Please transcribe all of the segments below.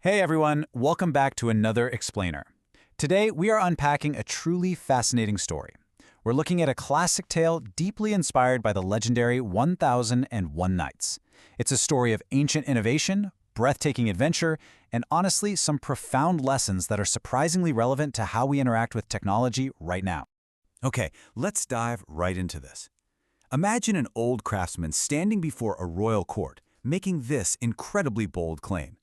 Hey everyone, welcome back to another Explainer. Today we are unpacking a truly fascinating story. We're looking at a classic tale deeply inspired by the legendary 1001 Nights. It's a story of ancient innovation, breathtaking adventure, and honestly some profound lessons that are surprisingly relevant to how we interact with technology right now. Okay, let's dive right into this. Imagine an old craftsman standing before a royal court, making this incredibly bold claim.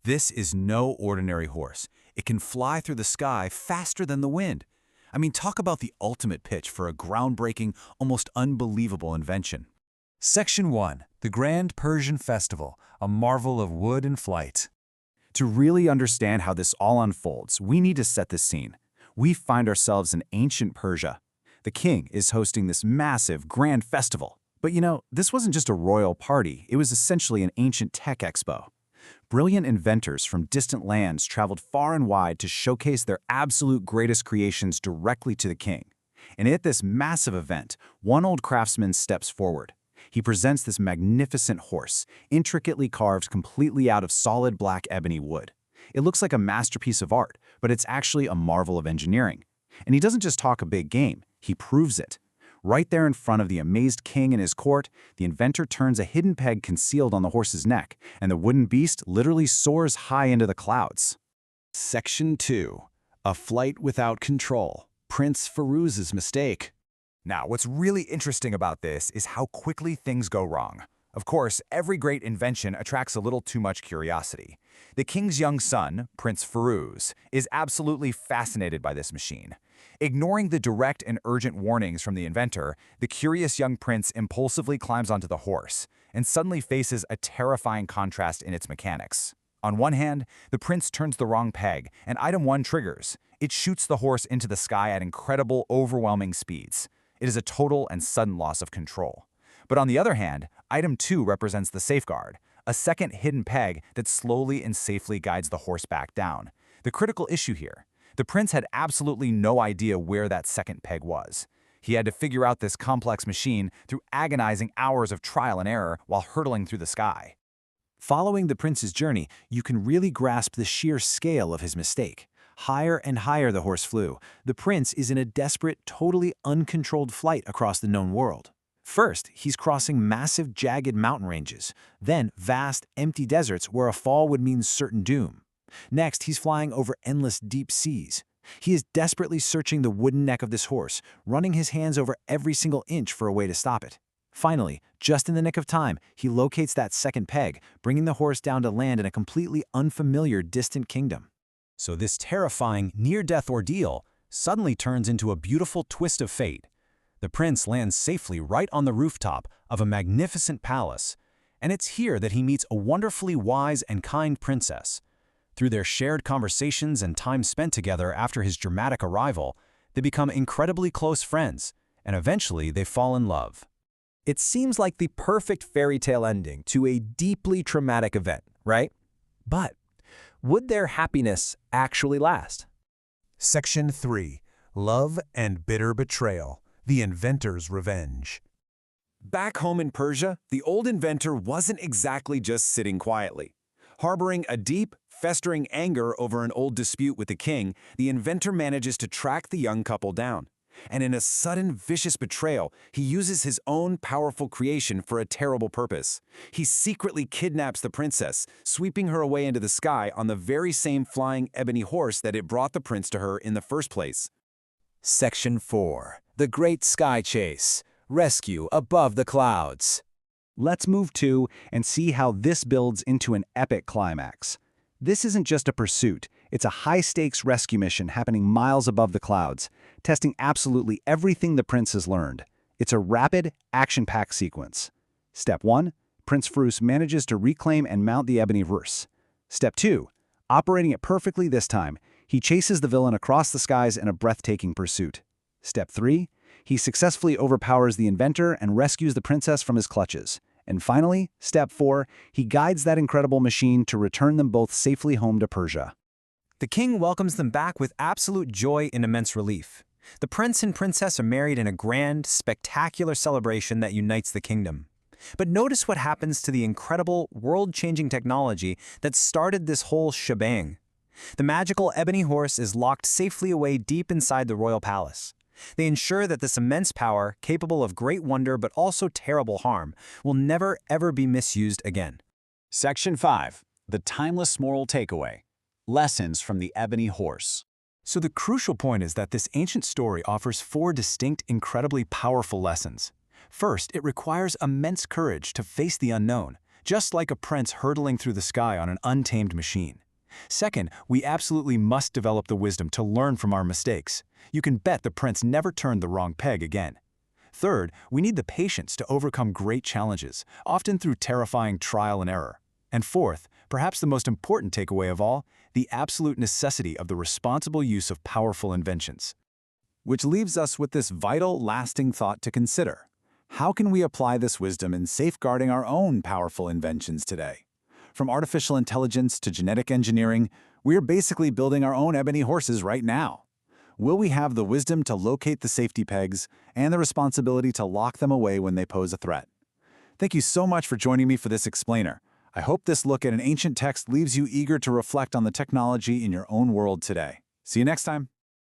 This is no ordinary horse. It can fly through the sky faster than the wind. I mean, talk about the ultimate pitch for a groundbreaking, almost unbelievable invention. Section 1. The Grand Persian Festival, a marvel of wood and flight. To really understand how this all unfolds, we need to set the scene. We find ourselves in ancient Persia. The king is hosting this massive, grand festival. But this wasn't just a royal party, it was essentially an ancient tech expo. Brilliant inventors from distant lands traveled far and wide to showcase their absolute greatest creations directly to the king. And at this massive event, one old craftsman steps forward. He presents this magnificent horse, intricately carved completely out of solid black ebony wood. It looks like a masterpiece of art, but it's actually a marvel of engineering. And he doesn't just talk a big game, he proves it. Right there in front of the amazed king and his court, the inventor turns a hidden peg concealed on the horse's neck, and the wooden beast literally soars high into the clouds. Section 2. A Flight Without Control. Prince Firuz's Mistake. Now, what's really interesting about this is how quickly things go wrong. Of course, every great invention attracts a little too much curiosity. The king's young son, Prince Firuz, is absolutely fascinated by this machine. Ignoring the direct and urgent warnings from the inventor, the curious young prince impulsively climbs onto the horse and suddenly faces a terrifying contrast in its mechanics. On one hand, the prince turns the wrong peg, and item 1 triggers. It shoots the horse into the sky at incredible, overwhelming speeds. It is a total and sudden loss of control. But on the other hand, item 2 represents the safeguard, a second hidden peg that slowly and safely guides the horse back down. The critical issue here: the prince had absolutely no idea where that second peg was. He had to figure out this complex machine through agonizing hours of trial and error while hurtling through the sky. Following the prince's journey, you can really grasp the sheer scale of his mistake. Higher and higher the horse flew. The prince is in a desperate, totally uncontrolled flight across the known world. First, he's crossing massive, jagged mountain ranges, then vast, empty deserts where a fall would mean certain doom. Next, he's flying over endless deep seas. He is desperately searching the wooden neck of this horse, running his hands over every single inch for a way to stop it. Finally, just in the nick of time, he locates that second peg, bringing the horse down to land in a completely unfamiliar, distant kingdom. So this terrifying, near-death ordeal suddenly turns into a beautiful twist of fate. The prince lands safely right on the rooftop of a magnificent palace, and it's here that he meets a wonderfully wise and kind princess. Through their shared conversations and time spent together after his dramatic arrival, they become incredibly close friends, and eventually they fall in love. It seems like the perfect fairy tale ending to a deeply traumatic event, right? But would their happiness actually last? Section 3. Love and Bitter Betrayal. The Inventor's Revenge. Back home in Persia, the old inventor wasn't exactly just sitting quietly. Harboring a deep, festering anger over an old dispute with the king, the inventor manages to track the young couple down. And in a sudden, vicious betrayal, he uses his own powerful creation for a terrible purpose. He secretly kidnaps the princess, sweeping her away into the sky on the very same flying ebony horse that had brought the prince to her in the first place. Section 4. The Great Sky Chase. Rescue above the clouds. Let's move to and see how this builds into an epic climax. This isn't just a pursuit, it's a high-stakes rescue mission happening miles above the clouds, testing absolutely everything the prince has learned. It's a rapid, action-packed sequence. Step 1. Prince Firuz manages to reclaim and mount the Ebony Horse. Step 2. Operating it perfectly this time, he chases the villain across the skies in a breathtaking pursuit. Step 3. He successfully overpowers the inventor and rescues the princess from his clutches. And finally, Step 4, he guides that incredible machine to return them both safely home to Persia. The king welcomes them back with absolute joy and immense relief. The prince and princess are married in a grand, spectacular celebration that unites the kingdom. But notice what happens to the incredible, world-changing technology that started this whole shebang. The magical Ebony Horse is locked safely away deep inside the royal palace. They ensure that this immense power, capable of great wonder but also terrible harm, will never ever be misused again. Section 5. The timeless moral takeaway. Lessons from the Ebony Horse. So the crucial point is that this ancient story offers 4 distinct, incredibly powerful lessons. First, it requires immense courage to face the unknown, just like a prince hurtling through the sky on an untamed machine. Second, we absolutely must develop the wisdom to learn from our mistakes. You can bet the prince never turned the wrong peg again. Third, we need the patience to overcome great challenges, often through terrifying trial and error. And fourth, perhaps the most important takeaway of all, the absolute necessity of the responsible use of powerful inventions. Which leaves us with this vital, lasting thought to consider. How can we apply this wisdom in safeguarding our own powerful inventions today? From artificial intelligence to genetic engineering, we're basically building our own ebony horses right now. Will we have the wisdom to locate the safety pegs and the responsibility to lock them away when they pose a threat? Thank you so much for joining me for this explainer. I hope this look at an ancient text leaves you eager to reflect on the technology in your own world today. See you next time.